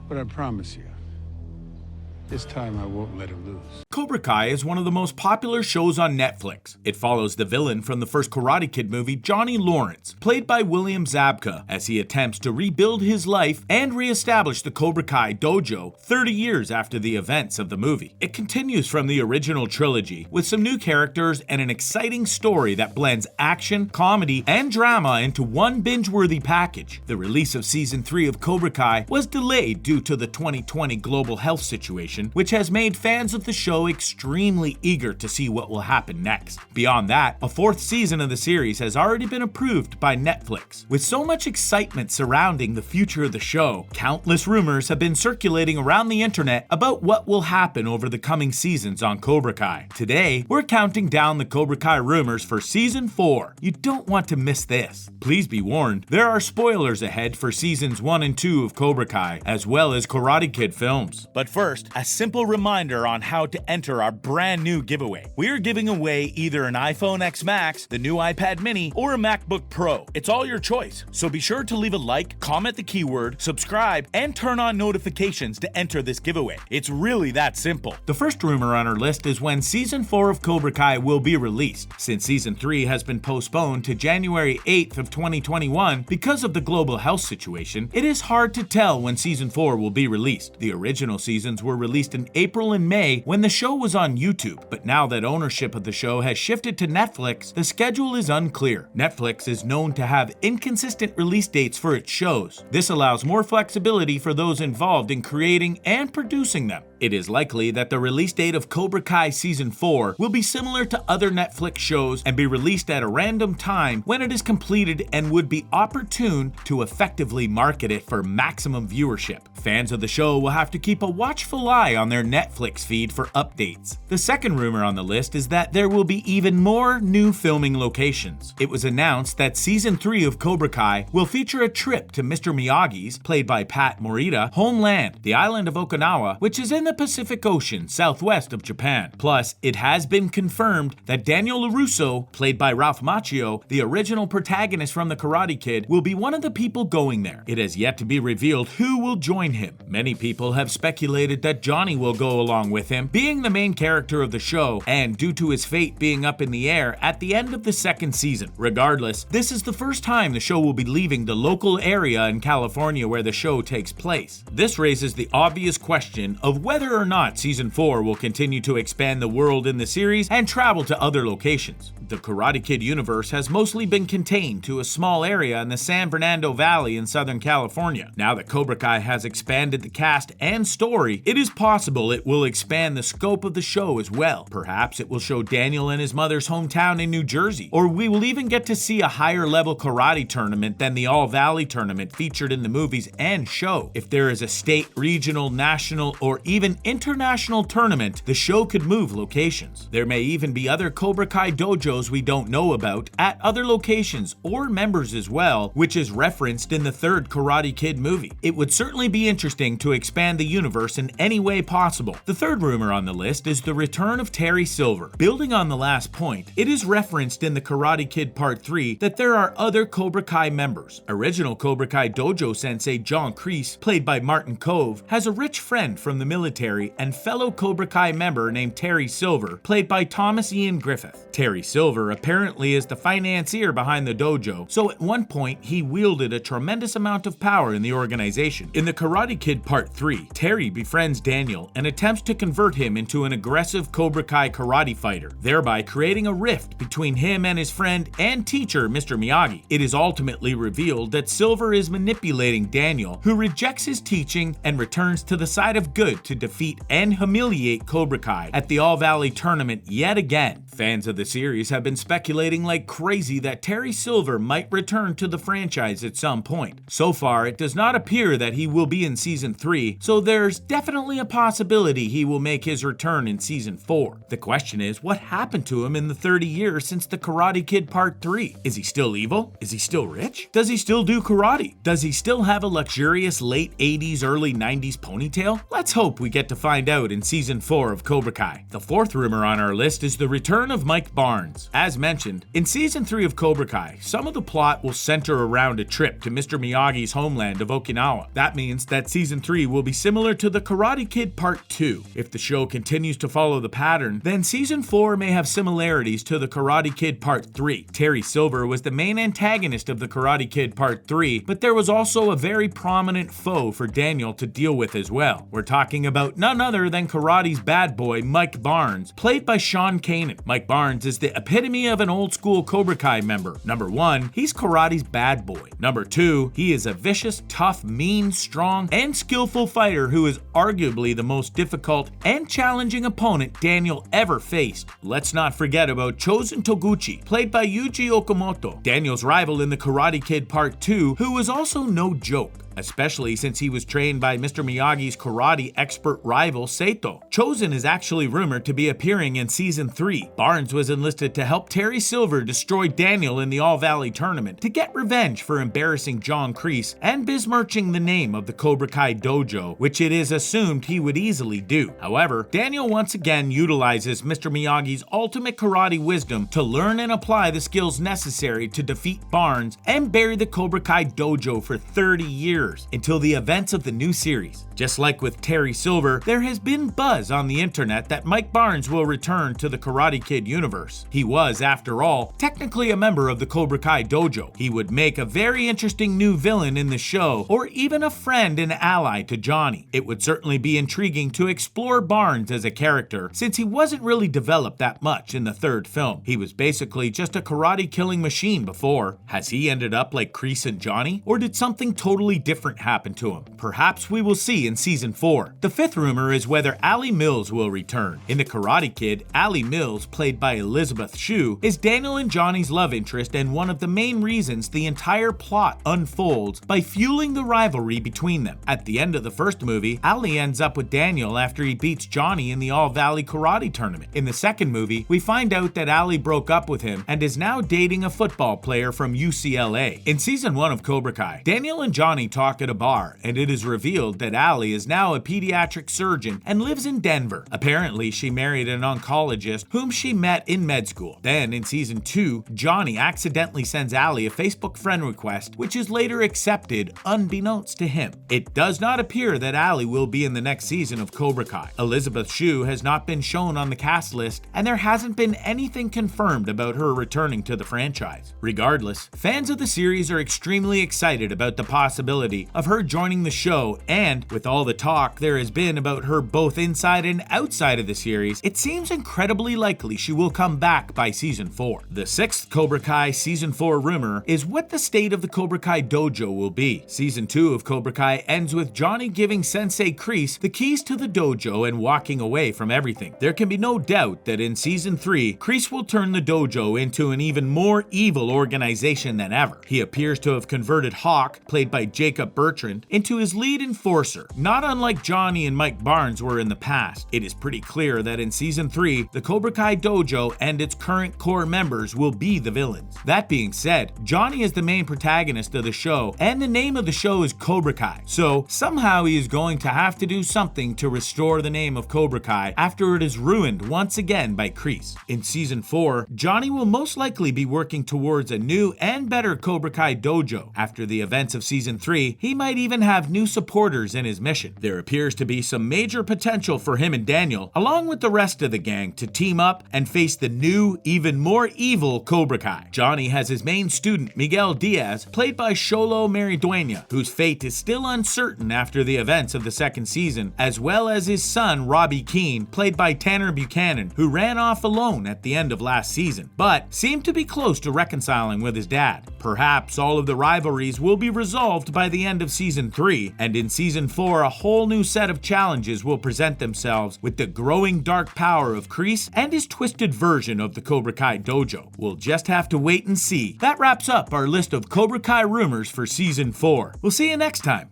But I promise you, this time I won't let him lose. Cobra Kai is one of the most popular shows on Netflix. It follows the villain from the first Karate Kid movie, Johnny Lawrence, played by William Zabka, as he attempts to rebuild his life and re-establish the Cobra Kai dojo 30 years after the events of the movie. It continues from the original trilogy, with some new characters and an exciting story that blends action, comedy, and drama into one binge-worthy package. The release of Season 3 of Cobra Kai was delayed due to the 2020 global health situation, which has made fans of the show extremely eager to see what will happen next. Beyond that, a fourth season of the series has already been approved by Netflix. With so much excitement surrounding the future of the show, countless rumors have been circulating around the internet about what will happen over the coming seasons on Cobra Kai. Today, we're counting down the Cobra Kai rumors for Season 4. You don't want to miss this. Please be warned, there are spoilers ahead for Seasons 1 and 2 of Cobra Kai, as well as Karate Kid films. But first, a simple reminder on how to enter our brand new giveaway. We're giving away either an iPhone X Max, the new iPad mini, or a MacBook Pro. It's all your choice, so be sure to leave a like, comment the keyword, subscribe, and turn on notifications to enter this giveaway. It's really that simple. The first rumor on our list is when Season 4 of Cobra Kai will be released. Since Season 3 has been postponed to January 8th of 2021 because of the global health situation, it is hard to tell when Season 4 will be released. The original seasons were released in April and May when the show was on YouTube, but now that ownership of the show has shifted to Netflix, the schedule is unclear. Netflix is known to have inconsistent release dates for its shows. This allows more flexibility for those involved in creating and producing them. It is likely that the release date of Cobra Kai Season 4 will be similar to other Netflix shows and be released at a random time when it is completed and would be opportune to effectively market it for maximum viewership. Fans of the show will have to keep a watchful eye on their Netflix feed for updates. The second rumor on the list is that there will be even more new filming locations. It was announced that Season 3 of Cobra Kai will feature a trip to Mr. Miyagi's, played by Pat Morita, homeland, the island of Okinawa, which is in the Pacific Ocean, southwest of Japan. Plus, it has been confirmed that Daniel LaRusso, played by Ralph Macchio, the original protagonist from The Karate Kid, will be one of the people going there. It has yet to be revealed who will join him. Many people have speculated that Johnny will go along with him, being the main character of the show, and due to his fate being up in the air at the end of the second season. Regardless, this is the first time the show will be leaving the local area in California where the show takes place. This raises the obvious question of whether or not Season 4 will continue to expand the world in the series and travel to other locations. The Karate Kid universe has mostly been contained to a small area in the San Fernando Valley in Southern California. Now that Cobra Kai has expanded the cast and story, it is possible it will expand the scope of the show as well. Perhaps it will show Daniel and his mother's hometown in New Jersey, or we will even get to see a higher level karate tournament than the All Valley tournament featured in the movies and show. If there is a state, regional, national, or even international tournament, the show could move locations. There may even be other Cobra Kai dojos we don't know about at other locations or members as well, which is referenced in the third Karate Kid movie. It would certainly be interesting to expand the universe in any way possible. The third rumor on the list is the return of Terry Silver. Building on the last point, it is referenced in the Karate Kid Part 3 that there are other Cobra Kai members. Original Cobra Kai dojo sensei John Kreese, played by Martin Kove, has a rich friend from the military and fellow Cobra Kai member named Terry Silver, played by Thomas Ian Griffith. Terry Silver apparently is the financier behind the dojo, so at one point he wielded a tremendous amount of power in the organization. In the Karate Kid Part 3, Terry befriends Daniel and attempts to convert him into an aggressive Cobra Kai karate fighter, thereby creating a rift between him and his friend and teacher, Mr. Miyagi. It is ultimately revealed that Silver is manipulating Daniel, who rejects his teaching and returns to the side of good to defeat and humiliate Cobra Kai at the All Valley tournament yet again. Fans of the series have been speculating like crazy that Terry Silver might return to the franchise at some point. So far, it does not appear that he will be in Season 3, so there's definitely a possibility he will make his return in Season 4. The question is, what happened to him in the 30 years since the Karate Kid Part 3? Is he still evil? Is he still rich? Does he still do karate? Does he still have a luxurious late 80s, early 90s ponytail? Let's hope we get to find out in Season 4 of Cobra Kai. The fourth rumor on our list is the return of Mike Barnes. series. As mentioned, in Season 3 of Cobra Kai, some of the plot will center around a trip to Mr. Miyagi's homeland of Okinawa. That means that Season 3 will be similar to The Karate Kid Part 2. If the show continues to follow the pattern, then Season 4 may have similarities to The Karate Kid Part 3. Terry Silver was the main antagonist of The Karate Kid Part 3, but there was also a very prominent foe for Daniel to deal with as well. We're talking about none other than karate's bad boy, Mike Barnes, played by Sean Kanan. Mike Barnes is the epitome of an old school Cobra Kai member. Number 1, he's karate's bad boy. Number 2, he is a vicious, tough, mean, strong, and skillful fighter who is arguably the most difficult and challenging opponent Daniel ever faced. Let's not forget about Chosen Toguchi, played by Yuji Okamoto, Daniel's rival in The Karate Kid Part 2, who was also no joke, especially since he was trained by Mr. Miyagi's karate expert rival Sato. Chosen is actually rumored to be appearing in Season 3. Barnes was enlisted to help Terry Silver destroy Daniel in the All Valley tournament to get revenge for embarrassing John Kreese and besmirching the name of the Cobra Kai dojo, which it is assumed he would easily do. However, Daniel once again utilizes Mr. Miyagi's ultimate karate wisdom to learn and apply the skills necessary to defeat Barnes and bury the Cobra Kai dojo for 30 years. Until the events of the new series. Just like with Terry Silver, there has been buzz on the internet that Mike Barnes will return to the Karate Kid universe. He was, after all, technically a member of the Cobra Kai dojo. He would make a very interesting new villain in the show, or even a friend and ally to Johnny. It would certainly be intriguing to explore Barnes as a character, since he wasn't really developed that much in the third film. He was basically just a karate killing machine before. Has he ended up like Kreese and Johnny? Or did something totally different happen to him? Perhaps we will see in Season 4. The fifth rumor is whether Allie Mills will return. In The Karate Kid, Allie Mills, played by Elizabeth Shue, is Daniel and Johnny's love interest and one of the main reasons the entire plot unfolds by fueling the rivalry between them. At the end of the first movie, Allie ends up with Daniel after he beats Johnny in the All Valley Karate Tournament. In the second movie, we find out that Allie broke up with him and is now dating a football player from UCLA. In Season 1 of Cobra Kai, Daniel and Johnny talk at a bar, and it is revealed that Allie is now a pediatric surgeon and lives in Denver. Apparently, she married an oncologist whom she met in med school. Then, in Season 2, Johnny accidentally sends Allie a Facebook friend request, which is later accepted unbeknownst to him. It does not appear that Allie will be in the next season of Cobra Kai. Elizabeth Shue has not been shown on the cast list, and there hasn't been anything confirmed about her returning to the franchise. Regardless, fans of the series are extremely excited about the possibility of her joining the show, and with all the talk there has been about her both inside and outside of the series, it seems incredibly likely she will come back by Season 4. The sixth Cobra Kai Season 4 rumor is what the state of the Cobra Kai dojo will be. Season 2 of Cobra Kai ends with Johnny giving Sensei Kreese the keys to the dojo and walking away from everything. There can be no doubt that in Season 3, Kreese will turn the dojo into an even more evil organization than ever. He appears to have converted Hawk, played by Jacob Bertrand, into his lead enforcer, not unlike Johnny and Mike Barnes were in the past. It is pretty clear that in Season 3, the Cobra Kai dojo and its current core members will be the villains. That being said, Johnny is the main protagonist of the show, and the name of the show is Cobra Kai, so somehow he is going to have to do something to restore the name of Cobra Kai after it is ruined once again by Kreese. In Season 4, Johnny will most likely be working towards a new and better Cobra Kai dojo. After the events of Season 3, he might even have new supporters in his mission. There appears to be some major potential for him and Daniel, along with the rest of the gang, to team up and face the new, even more evil Cobra Kai. Johnny has his main student, Miguel Diaz, played by Xolo Maridueña, whose fate is still uncertain after the events of the second season, as well as his son, Robbie Keane, played by Tanner Buchanan, who ran off alone at the end of last season, but seemed to be close to reconciling with his dad. Perhaps all of the rivalries will be resolved by the end of Season 3, and in Season 4 a whole new set of challenges will present themselves with the growing dark power of Kreese and his twisted version of the Cobra Kai dojo. We'll just have to wait and see. That wraps up our list of Cobra Kai rumors for Season 4. We'll see you next time.